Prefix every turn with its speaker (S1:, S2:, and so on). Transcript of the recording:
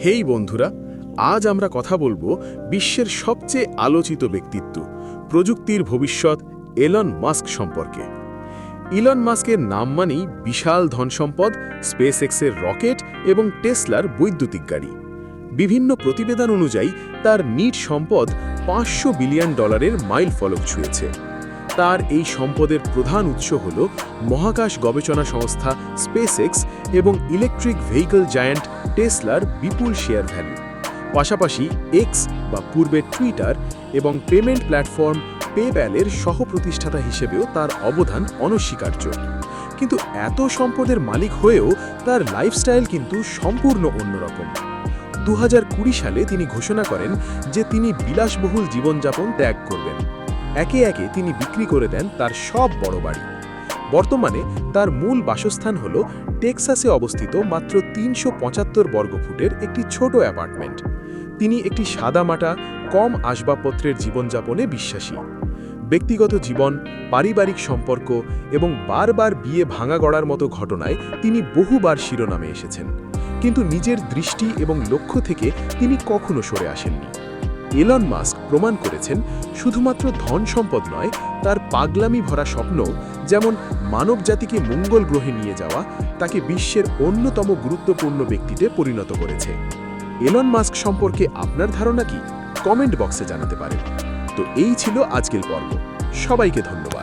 S1: হেই বন্ধুরা, আজ আমরা কথা বলবো বিশ্বের সবচেয়ে আলোচিত ব্যক্তিত্ব, প্রযুক্তির ভবিষ্যৎ এলন মাস্ক সম্পর্কে। ইলন মাস্কের নাম মানেই বিশাল ধনসম্পদ, স্পেসএক্সের রকেট এবং টেসলার বৈদ্যুতিক গাড়ি। বিভিন্ন প্রতিবেদন অনুযায়ী তার নিট সম্পদ $500 বিলিয়ন মাইল ফলক ছুঁয়েছে। তার এই সম্পদের প্রধান উৎস হল মহাকাশ গবেষণা সংস্থা স্পেসএক্স এবং ইলেকট্রিক ভেহিকল জায়ান্ট টেসলার বিপুল শেয়ার ভ্যালু। পাশাপাশি এক্স বা পূর্বে টুইটার এবং পেমেন্ট প্ল্যাটফর্ম পেপ্যালের সহ-প্রতিষ্ঠাতা হিসেবেও তার অবদান অনস্বীকার্য। কিন্তু এত সম্পদের মালিক হয়েও তার লাইফস্টাইল কিন্তু সম্পূর্ণ অন্যরকম। 2020 সালে তিনি ঘোষণা করেন যে তিনি বিলাসবহুল জীবনযাপন ত্যাগ করবেন। একে একে তিনি বিক্রি করে দেন তার সব বড় বাড়ি। বর্তমানে তার মূল বাসস্থান হল টেক্সাসে অবস্থিত মাত্র 375 বর্গফুটের একটি ছোট অ্যাপার্টমেন্ট। তিনি একটি সাদামাটা, কম আসবাবপত্রের জীবনযাপনে বিশ্বাসী। ব্যক্তিগত জীবন, পারিবারিক সম্পর্ক এবং বারবার বিয়ে ভাঙা গড়ার মতো ঘটনায় তিনি বহুবার শিরোনামে এসেছেন, কিন্তু নিজের দৃষ্টি এবং লক্ষ্য থেকে তিনি কখনো সরে আসেননি। এলন মাস্ক প্রমাণ করেছেন শুধুমাত্র ধন সম্পদ নয়, তার পাগলামি ভরা স্বপ্ন, যেমন মানবজাতিকে মঙ্গল গ্রহে নিয়ে যাওয়া, তাকে বিশ্বের অন্যতম গুরুত্বপূর্ণ ব্যক্তিতে পরিণত করেছে। এলন মাস্ক সম্পর্কে আপনার ধারণা কি? কমেন্ট বক্সে জানাতে পারেন। তো এই ছিল আজকের পর্ব। সবাইকে ধন্যবাদ।